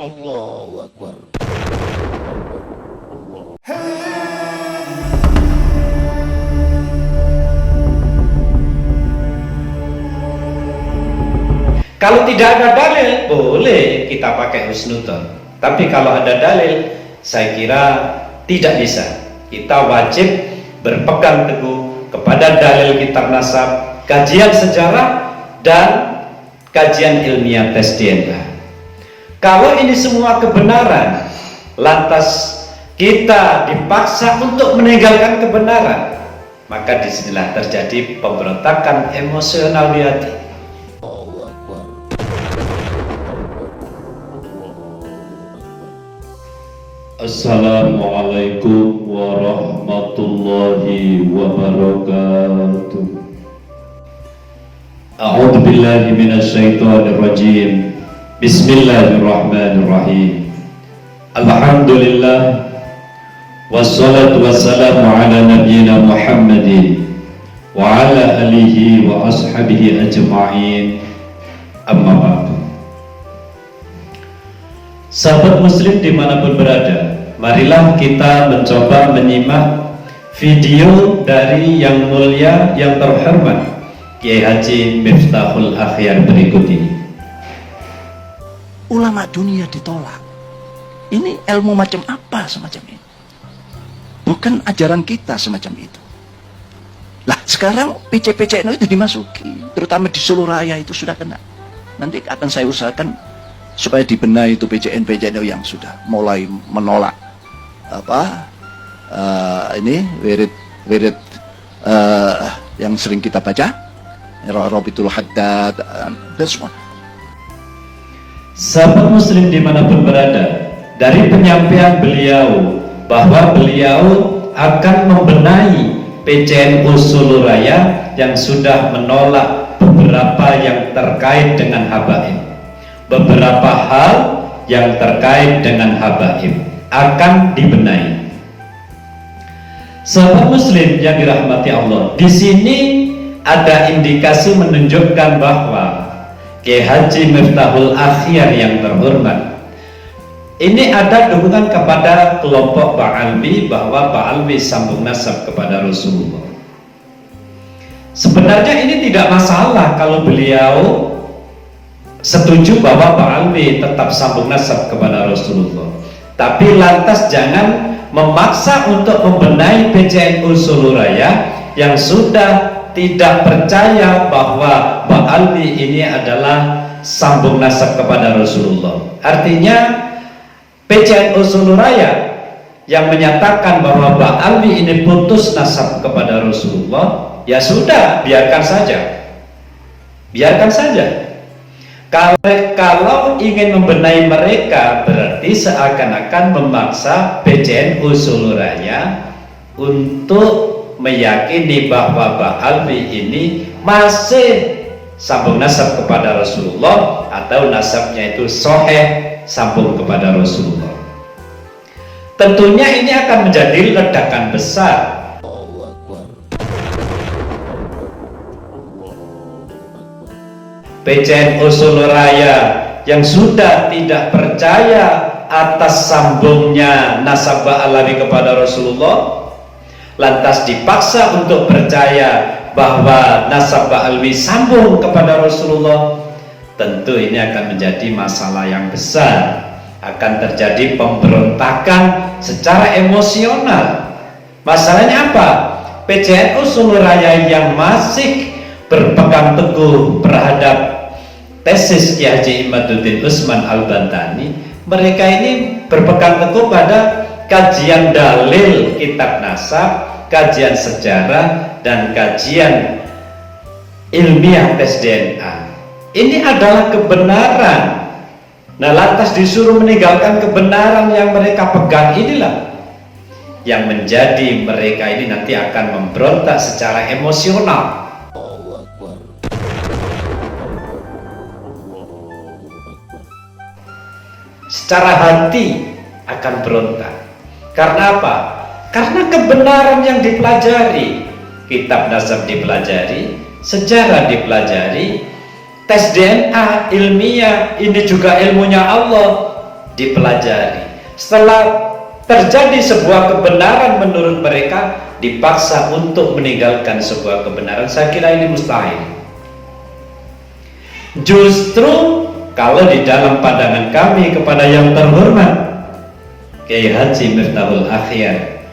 Allahu Akbar. Kalau tidak ada dalil, boleh kita pakai husnudzon. Tapi kalau ada dalil, saya kira tidak bisa. Kita wajib berpegang teguh kepada dalil kitab nasab, kajian sejarah, dan kajian ilmiah tes DNA. Kalau ini semua kebenaran, lantas kita dipaksa untuk meninggalkan kebenaran, maka disinilah terjadi pemberontakan emosional di hati. Assalamualaikum warahmatullahi wabarakatuh. A'udzu billahi minasyaitonir rajim. Bismillahirrahmanirrahim. Alhamdulillah wassalatu wassalamu ala nabiyyina Muhammadin wa ala alihi wa ashabihi ajma'in. Amma ba'du. Sahabat muslim dimanapun berada, marilah kita mencoba menyimak video dari yang mulia, yang terhormat Kiai Haji Miftahul Akhyar berikut ini. Ulama dunia ditolak. Ini ilmu macam apa semacam ini? Bukan ajaran kita semacam itu. Lah sekarang PC-PC itu dimasuki, terutama di Solo Raya itu sudah kena. Nanti akan saya usahakan supaya dibenahi itu PCN yang sudah mulai menolak ini wirid yang sering kita baca, Rabitul Haddad dan semua. Sahabat muslim dimanapun berada, dari penyampaian beliau bahwa beliau akan membenahi PCNU Solo Raya yang sudah menolak beberapa yang terkait dengan habaib. Beberapa hal yang terkait dengan habaib akan dibenahi. Sahabat muslim yang dirahmati Allah, di sini ada indikasi menunjukkan bahwa Kiai Haji Miftahul Akhyar yang terhormat ini ada dukungan kepada kelompok Ba'alwi, bahwa Ba'alwi sambung nasab kepada Rasulullah. Sebenarnya ini tidak masalah kalau beliau setuju bahwa Ba'alwi tetap sambung nasab kepada Rasulullah, tapi lantas jangan memaksa untuk membenahi PCNU Solo Raya yang sudah tidak percaya bahwa Ba'alwi ini adalah sambung nasab kepada Rasulullah. Artinya PCNU Solo Raya yang menyatakan bahwa Ba'alwi ini putus nasab kepada Rasulullah, ya sudah, biarkan saja, biarkan saja. Kalau ingin membenahi mereka, berarti seakan-akan memaksa PCNU Solo Raya untuk meyakini bahwa Ba'alwi ini masih sambung nasab kepada Rasulullah, atau nasabnya itu sahih sambung kepada Rasulullah. Tentunya ini akan menjadi ledakan besar. PCNU Solo Raya yang sudah tidak percaya atas sambungnya nasab Ba'alwi kepada Rasulullah, lantas dipaksa untuk percaya bahwa nasab Ba'alwi sambung kepada Rasulullah, tentu ini akan menjadi masalah yang besar. Akan terjadi pemberontakan secara emosional. Masalahnya apa? PCNU Solo Raya yang masih berpegang teguh terhadap tesis Kiai Haji Imaduddin Utsman Al-Bantani, mereka ini berpegang teguh pada kajian dalil kitab nasab, kajian sejarah, dan kajian ilmiah tes DNA. Ini adalah kebenaran. Nah, lantas disuruh meninggalkan kebenaran yang mereka pegang, inilah yang menjadi mereka ini nanti akan memberontak secara emosional. Secara hati akan berontak. Karena apa? Karena kebenaran yang dipelajari, kitab nasab dipelajari, sejarah dipelajari, tes DNA ilmiah, ini juga ilmunya Allah, dipelajari. Setelah terjadi sebuah kebenaran menurut mereka, dipaksa untuk meninggalkan sebuah kebenaran. Saya kira ini mustahil. Justru kalau di dalam pandangan kami kepada yang terhormat Kiai Haji Miftahul Akhyar,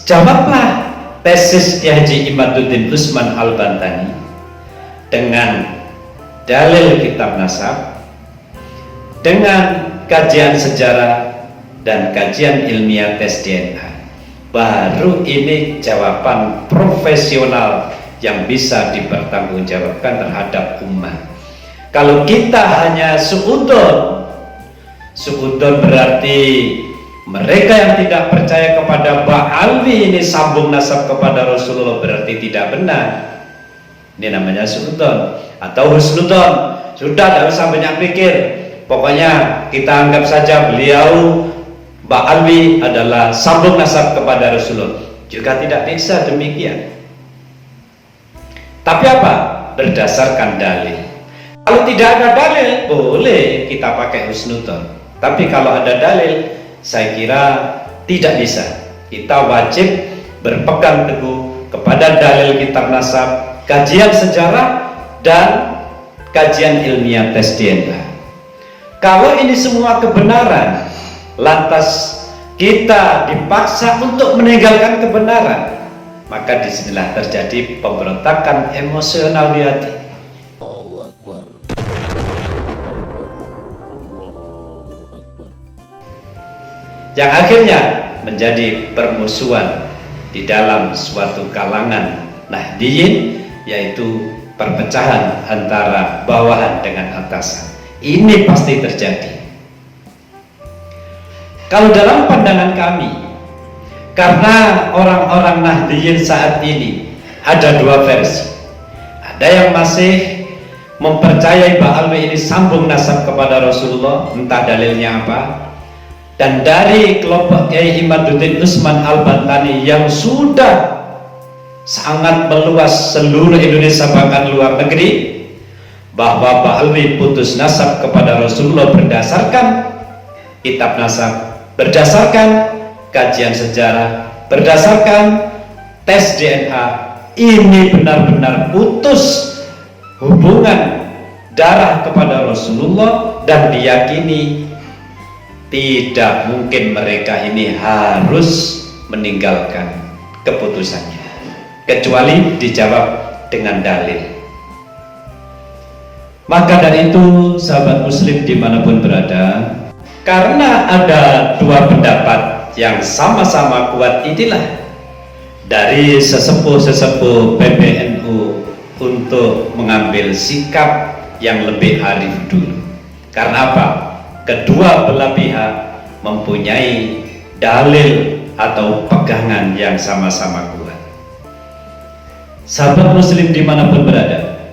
jawablah tesis Kiai Haji Imaduddin Usman Al-Bantani dengan dalil kitab nasab, dengan kajian sejarah dan kajian ilmiah tes DNA. Baru ini jawaban profesional yang bisa dipertanggungjawabkan terhadap umat. Kalau kita hanya suudon berarti mereka yang tidak percaya kepada Ba'alwi ini sambung nasab kepada Rasulullah berarti tidak benar. Ini namanya suudon atau husnudon. Sudah, tidak usah banyak pikir. Pokoknya kita anggap saja beliau Ba'alwi adalah sambung nasab kepada Rasulullah. Juga tidak bisa demikian. Tapi apa? Berdasarkan dalil. Kalau tidak ada dalil, boleh kita pakai husnudon. Tapi kalau ada dalil, saya kira tidak bisa. Kita wajib berpegang teguh kepada dalil kitab nasab, kajian sejarah, dan kajian ilmiah tes DNA. Kalau ini semua kebenaran, lantas kita dipaksa untuk meninggalkan kebenaran, maka disinilah terjadi pemberontakan emosional di hati. Yang akhirnya menjadi permusuhan di dalam suatu kalangan Nahdiyin, yaitu perpecahan antara bawahan dengan atasan. Ini pasti terjadi. Kalau dalam pandangan kami, karena orang-orang Nahdiyin saat ini ada dua versi. Ada yang masih mempercayai Ba'alwi ini sambung nasab kepada Rasulullah, entah dalilnya apa. Dan dari kelompok Kiai Imaduddin Usman Al-Bantani yang sudah sangat meluas seluruh Indonesia bahkan luar negeri, bahwa Ba'alwi putus nasab kepada Rasulullah berdasarkan kitab nasab, berdasarkan kajian sejarah, berdasarkan tes DNA. Ini benar-benar putus hubungan darah kepada Rasulullah, dan diyakini tidak mungkin mereka ini harus meninggalkan keputusannya kecuali dijawab dengan dalil. Maka dari itu, sahabat muslim dimanapun berada, karena ada dua pendapat yang sama-sama kuat, inilah dari sesepuh-sesepuh PBNU untuk mengambil sikap yang lebih arif dulu. Karena apa? Kedua belah pihak mempunyai dalil atau pegangan yang sama-sama kuat. Sahabat muslim dimanapun berada,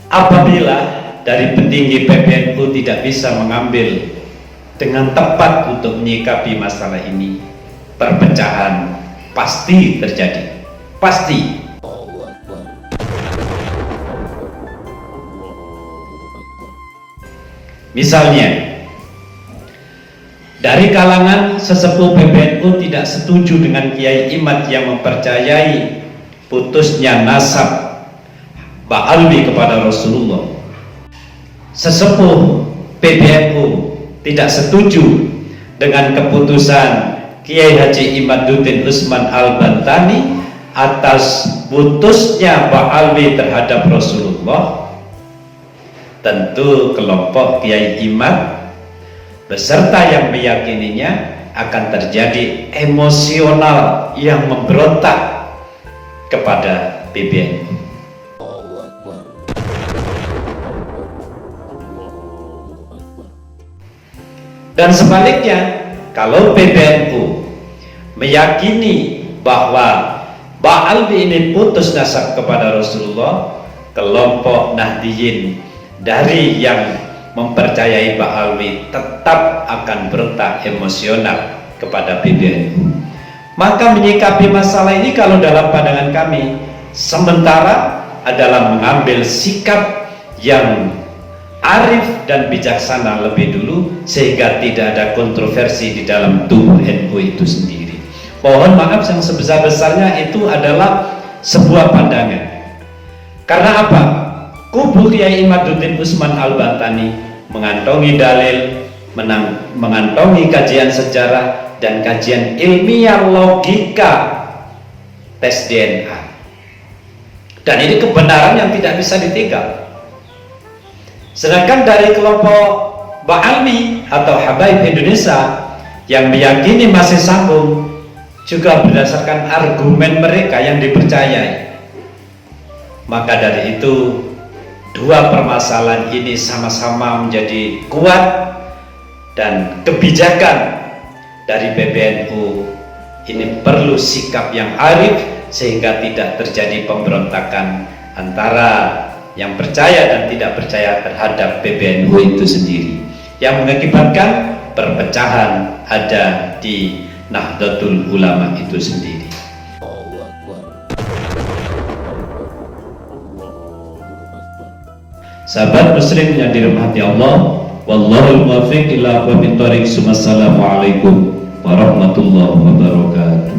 apabila dari petinggi PBNU tidak bisa mengambil dengan tepat untuk menyikapi masalah ini, perpecahan pasti terjadi. Pasti. Misalnya, dari kalangan sesepuh PBNU tidak setuju dengan Kiai Imad yang mempercayai putusnya nasab Ba'alwi kepada Rasulullah. Sesepuh PBNU tidak setuju dengan keputusan Kiai Haji Imaduddin Usman Al-Bantani atas putusnya Ba'alwi terhadap Rasulullah. Tentu kelompok Kiai Imad beserta yang meyakininya akan terjadi emosional yang memberontak kepada PBNU. Dan sebaliknya, kalau PBNU meyakini bahwa Ba'alwi ini putus nasab kepada Rasulullah, kelompok Nahdiyin dari yang mempercayai Ba'alwi tetap akan berontak emosional kepada PBNU. Maka menyikapi masalah ini kalau dalam pandangan kami sementara adalah mengambil sikap yang arif dan bijaksana lebih dulu, sehingga tidak ada kontroversi di dalam tubuh NU itu sendiri. Mohon maaf yang sebesar-besarnya itu adalah sebuah pandangan. Karena apa? Kubu Kiai Imaduddin Usman Al-Bantani mengantongi dalil, mengantongi kajian sejarah dan kajian ilmiah logika tes DNA. Dan ini kebenaran yang tidak bisa ditinggal. Sedangkan dari kelompok Ba'almi atau Habaib Indonesia yang meyakini masih sambung, juga berdasarkan argumen mereka yang dipercayai. Maka dari itu, dua permasalahan ini sama-sama menjadi kuat, dan kebijakan dari PBNU ini perlu sikap yang arif sehingga tidak terjadi pemberontakan antara yang percaya dan tidak percaya terhadap PBNU itu sendiri, yang mengakibatkan perpecahan ada di Nahdlatul Ulama itu sendiri. Sahabat muslim yang dirahmati Allah, wallahul muwaffiq ila aqwamit thoriq. Assalamualaikum warahmatullahi wabarakatuh.